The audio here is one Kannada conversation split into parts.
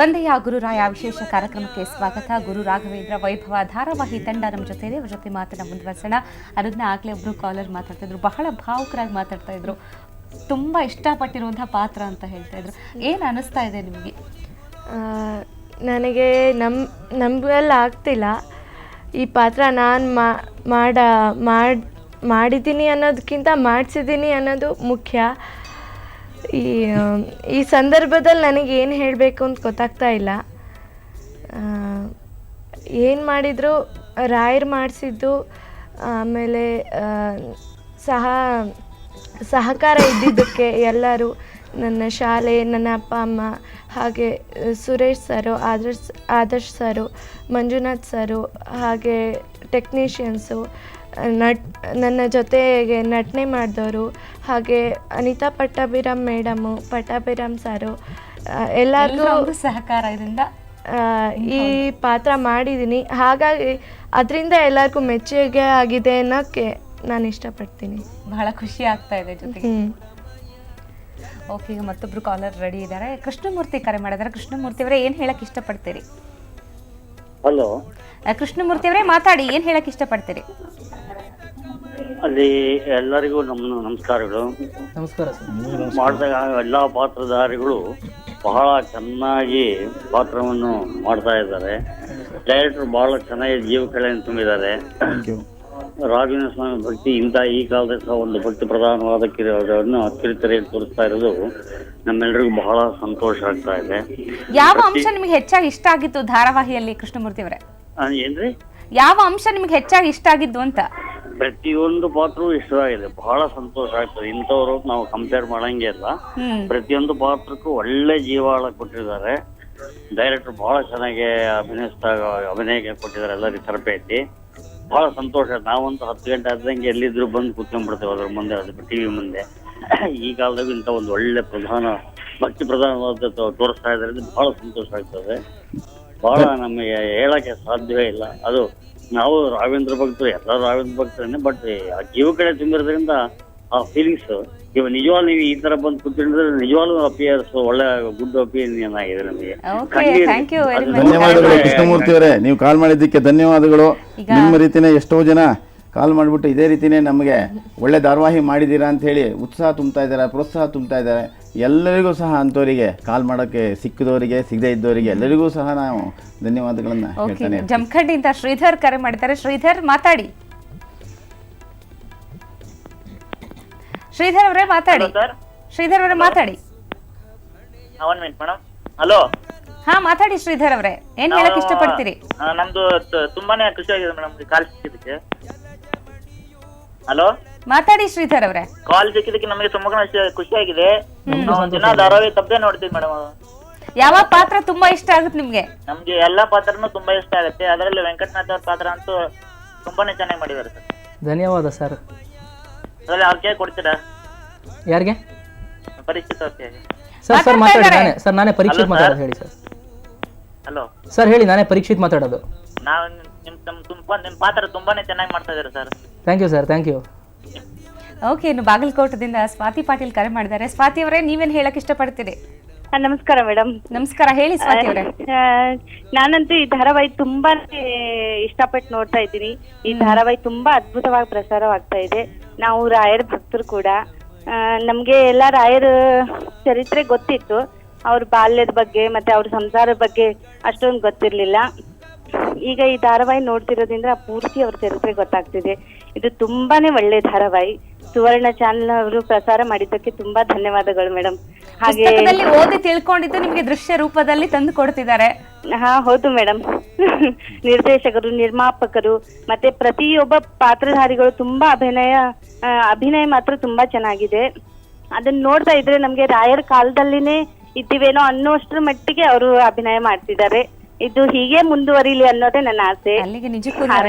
ವಂದೆಯ ಗುರುರಾಯ ವಿಶೇಷ ಕಾರ್ಯಕ್ರಮಕ್ಕೆ ಸ್ವಾಗತ. ಗುರು ರಾಘವೇಂದ್ರ ವೈಭವ ಧಾರಾವಾಹಿ ತಂಡ ನಮ್ಮ ಜೊತೆ ಇದೆ. ಅವ್ರ ಜೊತೆ ಮಾತನ್ನ ಮುಂದುವರಿಸೋಣ. ಅದನ್ನ ಆಗಲೇ ಒಬ್ರು ಕಾಲರ್ ಮಾತಾಡ್ತಾ ಇದ್ರು, ಬಹಳ ಭಾವುಕರಾಗಿ ಮಾತಾಡ್ತಾ ಇದ್ರು. ತುಂಬ ಇಷ್ಟಪಟ್ಟಿರುವಂತಹ ಪಾತ್ರ ಅಂತ ಹೇಳ್ತಾ ಇದ್ರು. ಏನು ಅನಿಸ್ತಾ ಇದೆ ನಿಮಗೆ? ನನಗೆ ನಂಬಲ್ಲ ಆಗ್ತಿಲ್ಲ. ಈ ಪಾತ್ರ ನಾನು ಮಾಡಿದ್ದೀನಿ ಅನ್ನೋದಕ್ಕಿಂತ ಮಾಡಿಸಿದ್ದೀನಿ ಅನ್ನೋದು ಮುಖ್ಯ. ಈ ಸಂದರ್ಭದಲ್ಲಿ ನನಗೆ ಏನು ಹೇಳಬೇಕು ಅಂತ ಗೊತ್ತಾಗ್ತಾ ಇಲ್ಲ. ಏನು ಮಾಡಿದ್ರು ರಾಯರು ಮಾಡಿಸಿದ್ದು, ಆಮೇಲೆ ಸಹಕಾರ ಇದ್ದಿದ್ದಕ್ಕೆ ಎಲ್ಲರೂ, ನನ್ನ ಶಾಲೆ, ನನ್ನ ಅಪ್ಪ ಅಮ್ಮ, ಹಾಗೆ ಸುರೇಶ್ ಸರು, ಆದರ್ಶ್ ಸರು, ಮಂಜುನಾಥ್ ಸರು, ಹಾಗೆ ಟೆಕ್ನಿಷಿಯನ್ಸು, ನನ್ನ ಜೊತೆಗೆ ನಟನೆ ಮಾಡಿದವರು, ಹಾಗೆ ಅನಿತಾ ಪಟ್ಟಾಭಿರಾಮ್ ಮೇಡಮು, ಪಟ್ಟಾಭಿರಾಮ್ ಸರು, ಎಲ್ಲರಿಗೂ ಸಹಕಾರದಿಂದ ಈ ಪಾತ್ರ ಮಾಡಿದ್ದೀನಿ. ಹಾಗಾಗಿ ಅದರಿಂದ ಎಲ್ಲರಿಗೂ ಮೆಚ್ಚುಗೆ ಆಗಿದೆ ಅನ್ನೋಕ್ಕೆ ನಾನು ಇಷ್ಟಪಡ್ತೀನಿ. ಬಹಳ ಖುಷಿ ಆಗ್ತಾ ಇದೆ ಜೊತೆಗೆ. ಓಕೆ, ಈಗ ಮತ್ತೊಬ್ರು ಕಾಲರ್ ರೆಡಿ ಇದ್ದಾರೆ. ಕೃಷ್ಣಮೂರ್ತಿ ಕರೆ ಮಾಡಿದ್ದಾರೆ. ಕೃಷ್ಣಮೂರ್ತಿ ಅವರೇ, ಏನು ಹೇಳಕ್ ಇಷ್ಟಪಡ್ತೀರಿ? ಹಲೋ ಕೃಷ್ಣಮೂರ್ತಿ ಅವರೇ, ಮಾತಾಡಿ. ಏನು ಹೇಳಕ್ ಇಷ್ಟಪಡ್ತೀರಿ? ಅಲ್ಲಿ ಎಲ್ಲರಿಗೂ ನಮಸ್ಕಾರಗಳು. ನಮಸ್ಕಾರ ಸರ್. ಮಾಡಿದಾಗ ಎಲ್ಲ ಪಾತ್ರಧಾರಿಗಳು ಬಹಳ ಚೆನ್ನಾಗಿ ಪಾತ್ರವನ್ನು ಮಾಡ್ತಾ ಇದ್ದಾರೆ. ಡೈರೆಕ್ಟರ್ ಬಹಳ ಚೆನ್ನಾಗಿ ಜೀವಕಳೆಯನ್ನು ತುಂಬಿದ್ದಾರೆ. ರಾಘವೇಂದ್ರ ಸ್ವಾಮಿ ಭಕ್ತಿ ಈ ಕಾಲದಲ್ಲಿ ಸಹ ಒಂದು ಭಕ್ತಿ ಪ್ರಧಾನವಾದ ಕಿರುತೆರೆಯಲ್ಲಿ ತೋರಿಸ್ತಾ ಇರೋದು ನಮ್ಮೆಲ್ಲರಿಗೂ ಬಹಳ ಸಂತೋಷ ಆಗ್ತಾ ಇದೆ. ಯಾವ ಅಂಶ ನಿಮಗೆ ಹೆಚ್ಚಾಗಿ ಇಷ್ಟ ಆಗಿತ್ತು ಧಾರಾವಾಹಿಯಲ್ಲಿ ಕೃಷ್ಣಮೂರ್ತಿ ಅವರೇ? ಏನ್ರಿ, ಯಾವ ಅಂಶ ನಿಮ್ಗೆ ಹೆಚ್ಚಾಗಿ ಇಷ್ಟ ಆಗಿದ್ದು ಅಂತ? ಪ್ರತಿಯೊಂದು ಪಾತ್ರವೂ ಇಷ್ಟವಾಗಿದೆ. ಬಹಳ ಸಂತೋಷ ಆಗ್ತದೆ. ಇಂಥವ್ರು ನಾವು ಕಂಪೇರ್ ಮಾಡಂಗೆ ಇಲ್ಲ. ಪ್ರತಿಯೊಂದು ಪಾತ್ರಕ್ಕೂ ಒಳ್ಳೆ ಜೀವಾಳ ಕೊಟ್ಟಿದ್ದಾರೆ. ಡೈರೆಕ್ಟರ್ ಬಹಳ ಚೆನ್ನಾಗಿ ಅಭಿನಯಕ್ಕೆ ಕೊಟ್ಟಿದ್ದಾರೆ. ಎಲ್ಲರಿಗೂ ತರಬೇತಿ. ಬಹಳ ಸಂತೋಷ. ನಾವಂತೂ 10 ಗಂಟೆ ಆದಂಗೆ ಎಲ್ಲಿದ್ರು ಬಂದು ಕೂತ್ಕೊಂಡ್ಬಿಡ್ತೇವೆ ಅದ್ರ ಮುಂದೆ, ಅದು ಟಿವಿ ಮುಂದೆ. ಈ ಕಾಲದಾಗ ಇಂಥ ಒಂದು ಒಳ್ಳೆ ಭಕ್ತಿ ಪ್ರಧಾನವಾದ ತೋರಿಸ್ತಾ ಇದ್ದಾರೆ. ಬಹಳ ಸಂತೋಷ ಆಗ್ತದೆ. ಬಹಳ ನಮಗೆ ಹೇಳಕ್ಕೆ ಸಾಧ್ಯವೇ ಇಲ್ಲ. ಅದು ನಾವು ರಾಘವೇಂದ್ರ ಭಕ್ತರು, ಎಲ್ಲ ರಾಘವೇಂದ್ರ ಭಕ್ತರನ್ನೇ, ಬಟ್ ಆ ಜೀವ ಕಡೆ ತುಂಬಿರೋದ್ರಿಂದ ಆ ಫೀಲಿಂಗ್ಸ್ ಇವಾಗ ನಿಜವಾಗ್ಲೂ ನೀವು ಈ ತರ ಬಂದು ಕೂತ್ಕೊಂಡ್ರೆ ನಿಜವಾಗ್ಲೂ ಅಪಿಯರ್ಸ್ ಒಳ್ಳೆ ಗುಡ್ ಒಪಿನಿಯನ್ ಆಗಿದೆ ನಮಗೆ. ಧನ್ಯವಾದಗಳು ಕೃಷ್ಣಮೂರ್ತಿ ಅವರೇ, ನೀವು ಕಾಲ್ ಮಾಡಿದ್ದಕ್ಕೆ ಧನ್ಯವಾದಗಳು. ನಿಮ್ಮ ರೀತಿನೇ ಎಷ್ಟೋ ಜನ ಕಾಲ್ ಮಾಡಿಬಿಟ್ಟು ಇದೇ ರೀತಿಯೇ ನಮಗೆ ಒಳ್ಳೆ ಧಾರಾವಾಹಿ ಮಾಡಿದ್ದೀರಾ ಅಂತ ಹೇಳಿ ಉತ್ಸಾಹ ತುಂಬ್ತಾ ಇದ್ದಾರೆ, ಪ್ರೋತ್ಸಾಹ ತುಂಬ್ತಾ ಇದ್ದಾರೆ. ಎಲ್ಲರಿಗೂ ಸಹ ಅಂಥವರಿಗೆ ಕಾಲ್ ಮಾಡೋಕ್ಕೆ ಸಿಕ್ಕಿದವರಿಗೆ, ಸಿಗದೇ ಇದ್ದವರಿಗೆ ಎಲ್ಲರಿಗೂ ಸಹ ನಾವು ಧನ್ಯವಾದಗಳನ್ನ ಹೇಳ್ತಾನೆ. ಜಮಖಂಡಿಯಿಂದ ಶ್ರೀಧರ್ ಕರೆ ಮಾಡಿದ್ದಾರೆ. ಶ್ರೀಧರ್, ಮಾತಾಡಿ. ಶ್ರೀಧರ್ ಅವರೇ ಮಾತಾಡಿ. ಶ್ರೀಧರ್ ಅವರೇ ಮಾತಾಡಿ. ಹಲೋ, ಹಾ ಮಾತಾಡಿ ಶ್ರೀಧರ್ ಅವರೇ. ಏನ್ ಹೇಳಕ್ ಇಷ್ಟಪಡ್ತೀರಿ? ನಮ್ದು ತುಂಬಾನೇ ಖುಷಿ ಆಗಿದೆ ಮೇಡಮ್ ಕಾಲ್ ಸಿಕ್ಕಿದ್ದಕ್ಕೆ. ಹಲೋ, ಮಾತಾಡಿ ಶ್ರೀಧರ್ ಅವರೇ. ಕಾಲ್ ಸಿಕ್ಕಿದ್ದಕ್ಕೆ ನಮಗೆ ತುಂಬಾ ಖುಷಿ ಆಗಿದೆ. ದಿನ ಧಾರಾವಾಹಿ ತಪ್ಪದೆ ನೋಡ್ತೀವಿ ಮೇಡಮ್. ಯಾವ ಪಾತ್ರ ತುಂಬಾ ಇಷ್ಟ ಆಗುತ್ತೆ ನಿಮ್ಗೆ? ನಮ್ಗೆ ಎಲ್ಲಾ ಪಾತ್ರನೂ ತುಂಬಾ ಇಷ್ಟ ಆಗುತ್ತೆ. ಅದರಲ್ಲಿ ವೆಂಕಟನಾಥ್ ಅವ್ರ ಪಾತ್ರ ಅಂತೂ ತುಂಬಾನೇ ಚೆನ್ನಾಗಿ ಮಾಡಿದ್ದಾರೆ ಸರ್. ಧನ್ಯವಾದ ಸರ್. ಅದ್ರಲ್ಲಿ ಅವ್ರಿಗೆ ಕೊಡ್ತೀರಾ? ಯಾರಿಗೆ? ಪರೀಕ್ಷಿತ್ ಅವ್ರಿಗೆ. ಸರ್ ಮಾತಾಡಿ. ನಾನೇ ಪರೀಕ್ಷಿತ್ ಮಾತಾಡೋದು. ಹೇಳಿ ಸರ್. ಹಲೋ ಸರ್, ಹೇಳಿ. ನಾನೇ ಪರೀಕ್ಷಿತ್ ಮಾತಾಡೋದು. ನಾವು ನಿಮ್ ಪಾತ್ರ ತುಂಬಾನೇ ಚೆನ್ನಾಗಿ ಮಾಡ್ತಾ ಇದ್ದಾರೆ sir. Thank you sir, thank you. Okay, ಇನ್ನು ಬಾಗಲಕೋಟದಿಂದ ಸ್ವಾತಿ ಪಾಟೀಲ್ ಕರೆ ಮಾಡಿದ್ದಾರೆ. ಸ್ವಾತಿ ಅವರೇ, ನೀವೇನ್ ಹೇಳಕ್ ಇಷ್ಟಪಡ್ತೀರಿ? ನಮಸ್ಕಾರ ಮೇಡಮ್. ನಮಸ್ಕಾರ, ಹೇಳಿ ಸ್ವಾತಿ ಅವರೇ. ನಾನಂತೂ ಈ ಧಾರಾವಾಹಿ ತುಂಬಾ ಇಷ್ಟಪಟ್ಟು ನೋಡ್ತಾ ಇದ್ದೀನಿ. ಈ ಧಾರಾವಾಹಿ ತುಂಬಾ ಅದ್ಭುತವಾಗಿ ಪ್ರಸಾರವಾಗ್ತಾ ಇದೆ. ನಾವು ರಾಯರ ಭಕ್ತರು ಕೂಡ. ನಮ್ಗೆ ಎಲ್ಲ ರಾಯರ ಚರಿತ್ರೆ ಗೊತ್ತಿತ್ತು. ಅವ್ರ ಬಾಲ್ಯದ ಬಗ್ಗೆ ಮತ್ತೆ ಅವ್ರ ಸಂಸಾರದ ಬಗ್ಗೆ ಅಷ್ಟೊಂದು ಗೊತ್ತಿರ್ಲಿಲ್ಲ. ಈಗ ಈ ಧಾರಾವಾಹಿ ನೋಡ್ತಿರೋದ್ರಿಂದ ಪೂರ್ತಿ ಅವ್ರ ಚರಿತ್ರೆ ಗೊತ್ತಾಗ್ತಿದೆ. ಇದು ತುಂಬಾನೇ ಒಳ್ಳೆ ಧಾರಾವಾಹಿ. ಸುವರ್ಣ ಚಾನೆಲ್ ಅವರು ಪ್ರಸಾರ ಮಾಡಿದ್ದಕ್ಕೆ ತುಂಬಾ ಧನ್ಯವಾದಗಳು ಮೇಡಮ್. ಹಾಗೆ ಓದಿ ತಿಳ್ಕೊಂಡಿದ್ದು ನಿಮ್ಗೆ ದೃಶ್ಯ ರೂಪದಲ್ಲಿ ತಂದು ಕೊಡ್ತಿದ್ದಾರೆ. ಹಾ ಹೌದು ಮೇಡಮ್. ನಿರ್ದೇಶಕರು, ನಿರ್ಮಾಪಕರು ಮತ್ತೆ ಪ್ರತಿಯೊಬ್ಬ ಪಾತ್ರಧಾರಿಗಳು ತುಂಬಾ ಅಭಿನಯ ಮಾತ್ರ ತುಂಬಾ ಚೆನ್ನಾಗಿದೆ. ಅದನ್ನ ನೋಡ್ತಾ ಇದ್ರೆ ನಮ್ಗೆ ರಾಯರ ಕಾಲದಲ್ಲಿನೇ ಇದ್ದೀವೇನೋ ಅನ್ನೋಷ್ಟ್ರ ಮಟ್ಟಿಗೆ ಅವರು ಅಭಿನಯ ಮಾಡ್ತಿದ್ದಾರೆ. ಇದು ಹೀಗೆ ಮುಂದುವರಿಲಿ ಅನ್ನೋದೇ ನನ್ನ ಆಸೆ. ಅಲ್ಲಿಗೆ ನಿಜಕ್ಕೂ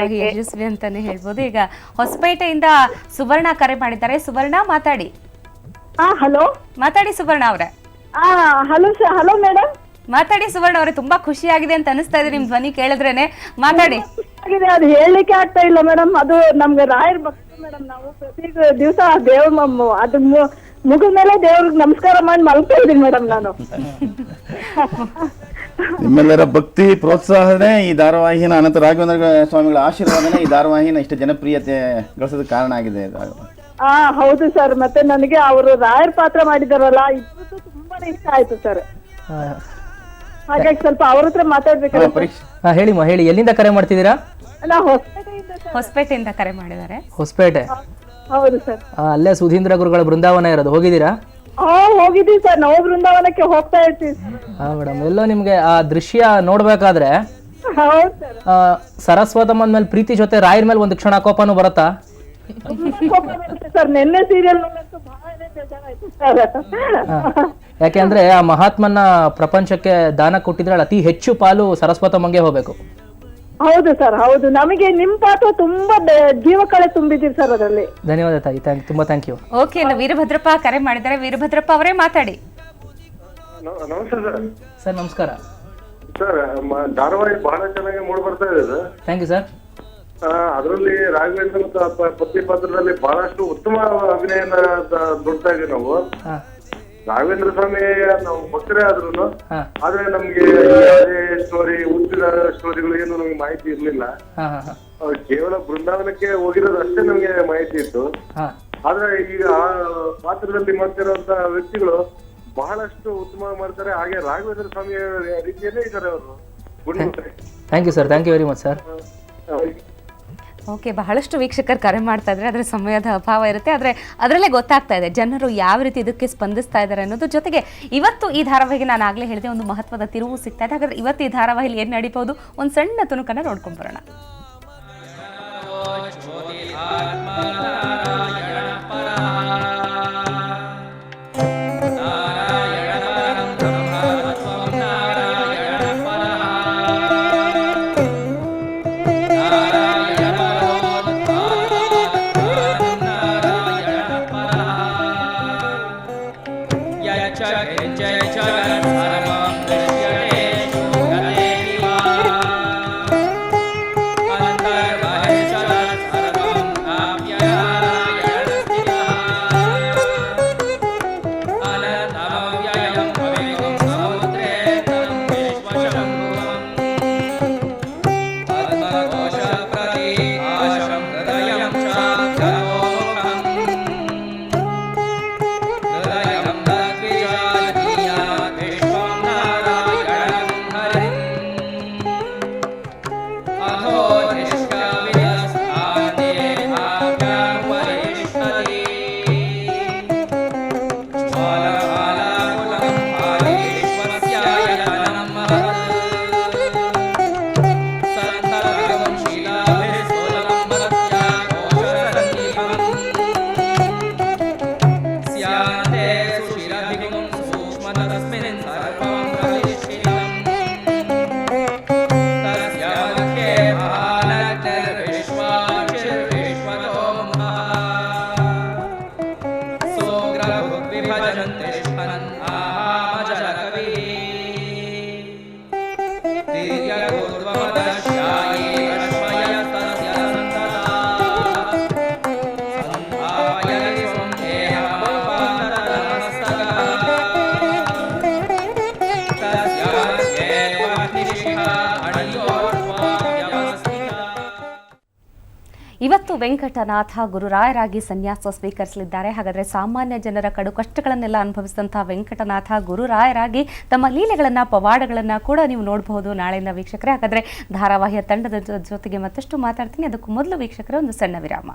ಯಶಸ್ವಿ ಅಂತಾನೆ ಹೇಳ್ಬೋದು. ಈಗ ಹೊಸಪೇಟೆಯಿಂದ ಸುವರ್ಣ ಕರೆ ಮಾಡಿದ್ದಾರೆ. ಸುವರ್ಣ, ಮಾತಾಡಿ. ಹಲೋ, ಮಾತಾಡಿ ಸುವರ್ಣ ಅವರೇ. Hello sir. ಹಲೋ ಮೇಡಮ್, ಮಾತಾಡಿ ಸುವರ್ಣ ಅವರೇ. ತುಂಬಾ ಖುಷಿ ಆಗಿದೆ ಅಂತ ಅನಿಸ್ತಾ ಇದೆ ನಿಮ್ ಧ್ವನಿ ಕೇಳಿದ್ರೇನೆ. ಮಾತಾಡಿ. ಅದು ಹೇಳಲಿಕ್ಕೆ ಆಗ್ತಾ ಇಲ್ಲ ಮೇಡಮ್. ಅದು ನಮ್ಗೆ ರಾಯರ್ ಭಕ್ತರು ಮೇಡಮ್. ನಾವು ಪ್ರತಿ ದಿವಸ ದೇವ್ರ ಅದು ಮುಗಿದ ಮೇಲೆ ದೇವ್ರಿಗೆ ನಮಸ್ಕಾರ ಮಾಡಿ ಮಲ್ತಾ ಇದೀನಿ ಮೇಡಮ್ ನಾನು. ನಿಮ್ಮೆಲ್ಲರ ಭಕ್ತಿ ಪ್ರೋತ್ಸಾಹನೇ ಈ ಧಾರಾವಾಹಿನ ಅನಂತ ರಾಘವೇಂದ್ರ ಸ್ವಾಮಿಗಳ ಆಶೀರ್ವಾದನೇ ಈ ಧಾರಾವಾಹಿನ ಇಷ್ಟು ಜನಪ್ರಿಯತೆ ಗಳಿಸೋದಕ್ಕೆ ಕಾರಣ ಆಗಿದೆ. ಹೌದು ಸರ್. ಮತ್ತೆ ನನಗೆ ಅವರು ರಾಯರ್ ಪಾತ್ರ ಮಾಡಿದಾರಲ್ಲ, ಇಬ್ಬರು ತುಂಬಾನೇ ಇಷ್ಟ ಆಯ್ತು ಸರ್. ಹಾಗಾಗಿ ಸ್ವಲ್ಪ ಅವ್ರ ಹತ್ರ ಮಾತಾಡ್ಬೇಕಲ್ಲ. ಹೇಳಿಮ್ಮ, ಹೇಳಿ, ಎಲ್ಲಿಂದ ಕರೆ ಮಾಡ್ತಿದ್ದೀರಾ? ನಾ ಹೊಸಪೇಟೆಯಿಂದ ಸರ್. ಹೊಸಪೇಟೆಯಿಂದ ಕರೆ ಮಾಡಿದ್ದಾರೆ. ಹೊಸಪೇಟೆ? ಹೌದು ಸರ್. ಅಲ್ಲೇ ಸುಧೀಂದ್ರ ಗುರುಗಳ ಬೃಂದಾವನ ಇರೋದು, ಹೋಗಿದ್ದೀರಾ? ಹೋಗಿದ್ದೀವಿ ಸರ್, ನಾವು ಬೃಂದಾವನಕ್ಕೆ ಹೋಗ್ತಾ ಇರ್ತೀವಿ. ಹಾ ಮೇಡಮ್, ಎಲ್ಲೋ ನಿಮ್ಗೆ ಆ ದೃಶ್ಯ ನೋಡ್ಬೇಕಾದ್ರೆ ಹೌದು ಸರ್. ಸರಸ್ವತಮ್ಮನ ಮೇಲೆ ಪ್ರೀತಿ ಜೊತೆ ರಾಯರ್ ಮೇಲೆ ಒಂದು ಕ್ಷಣ ಕೋಪನೂ ಬರುತ್ತಾ? ಸರ್ ನಿನ್ನೆ ಸೀರಿಯಲ್ ನೋಡಂತೂ ಬಹಳ ಬೇಜಾರಾಯ್ತು ಸರ್. ಯಾಕೆಂದ್ರೆ ಆ ಮಹಾತ್ಮನ ಪ್ರಪಂಚಕ್ಕೆ ದಾನ ಕೊಟ್ಟಿದ್ರಲ್ಲಿ ಅತಿ ಹೆಚ್ಚು ಪಾಲು ಸರಸ್ವತಮ್ಮಂಗೆ ಹೋಗ್ಬೇಕು. ಹೌದು ಸರ್, ಹೌದು. ನಮಗೆ ನಿಮ್ ಪಾತ್ರ ತುಂಬಾ ಜೀವ ಕಳೆ ತುಂಬಿದ್ದೀರಿ ಸರ್ ಅದರಲ್ಲಿ. ಧನ್ಯವಾದ ತಾಯಿ, ತುಂಬಾ ಥ್ಯಾಂಕ್ ಯು. ಓಕೆ, ವೀರಭದ್ರಪ್ಪ ಕರೆ ಮಾಡಿದ್ದಾರೆ. ವೀರಭದ್ರಪ್ಪ ಅವರೇ ಮಾತಾಡಿ. ನಮಸ್ತೆ ಸರ್. ಸರ್ ನಮಸ್ಕಾರ ಸರ್. ಧಾರಾವಾಹಿ ಬಹಳ ಚೆನ್ನಾಗಿ ಮೂಡಿ ಬರ್ತಾ ಇದೆ ಸರ್. Thank you sir. ಅದರಲ್ಲಿ ರಾಘವೇಂದ್ರ ಮತ್ತು ಪತಿ ಪಾತ್ರದಲ್ಲಿ ಬಹಳಷ್ಟು ಉತ್ತಮ ಅಭಿನಯನ ನೋಡ್ತಾ ಇದ್ದೀವಿ ನಾವು. ರಾಘವೇಂದ್ರ ಸ್ವಾಮಿ ನಾವು ಭಕ್ತರೇ ಆದ್ರೂ, ಆದ್ರೆ ನಮ್ಗೆ ಸ್ಟೋರಿ, ಉದ್ದಿನ ಸ್ಟೋರಿಗಳು ಏನು ನಮ್ಗೆ ಮಾಹಿತಿ ಇರ್ಲಿಲ್ಲ. ಕೇವಲ ಬೃಂದಾವನಕ್ಕೆ ಹೋಗಿರೋದು ಅಷ್ಟೇ ನಮ್ಗೆ ಮಾಹಿತಿ ಇತ್ತು. ಆದ್ರೆ ಈಗ ಆ ಪಾತ್ರದಲ್ಲಿ ಮಾಡ್ತಿರುವಂತ ವ್ಯಕ್ತಿಗಳು ಬಹಳಷ್ಟು ಉತ್ತಮ ಮಾಡ್ತಾರೆ. ಹಾಗೆ ರಾಘವೇಂದ್ರ ಸ್ವಾಮಿ ರೀತಿಯಲ್ಲೇ ಇದ್ದಾರೆ ಅವರು. Thank you sir, thank you very much sir. Okay, ಬಹಳಷ್ಟು ವೀಕ್ಷಕರು ಕರೆ ಮಾಡ್ತಾ ಇದ್ದಾರೆ. ಆದರೆ ಸಮಯದ ಅಭಾವ ಇರುತ್ತೆ. ಆದರೆ ಅದರಲ್ಲೇ ಗೊತ್ತಾಗ್ತಾ ಇದೆ ಜನರು ಯಾವ ರೀತಿ ಇದಕ್ಕೆ ಸ್ಪಂದಿಸ್ತಾ ಇದ್ದಾರೆ ಅನ್ನೋದು. ಜೊತೆಗೆ ಇವತ್ತು ಈ ಧಾರಾವಾಹಿಗೆ ನಾನು ಆಗಲೇ ಹೇಳಿದೆ, ಒಂದು ಮಹತ್ವದ ತಿರುವು ಸಿಗ್ತಾ ಇದೆ. ಹಾಗಾದ್ರೆ ಇವತ್ತು ಈ ಧಾರಾವಾಹಿಲಿ ಏನು ನಡೀಬಹುದು, ಒಂದು ಸಣ್ಣ ತುಣುಕನ್ನು ನೋಡ್ಕೊಂಡು ಬರೋಣ. ಇವತ್ತು ವೆಂಕಟನಾಥ ಗುರುರಾಯರಾಗಿ ಸನ್ಯಾಸ ಸ್ವೀಕರಿಸಲಿದ್ದಾರೆ. ಹಾಗಾದರೆ ಸಾಮಾನ್ಯ ಜನರ ಕಡು ಕಷ್ಟಗಳನ್ನೆಲ್ಲ ಅನುಭವಿಸಿದಂತಹ ವೆಂಕಟನಾಥ ಗುರುರಾಯರಾಗಿ ತಮ್ಮ ಲೀಲೆಗಳನ್ನು, ಪವಾಡಗಳನ್ನು ಕೂಡ ನೀವು ನೋಡಬಹುದು ನಾಳೆಯಿಂದ ವೀಕ್ಷಕರೇ. ಹಾಗಾದರೆ ಧಾರಾವಾಹಿಯ ತಂಡದ ಜೊತೆಗೆ ಮತ್ತಷ್ಟು ಮಾತಾಡ್ತೀನಿ. ಅದಕ್ಕೂ ಮೊದಲು ವೀಕ್ಷಕರೇ ಒಂದು ಸಣ್ಣ ವಿರಾಮ.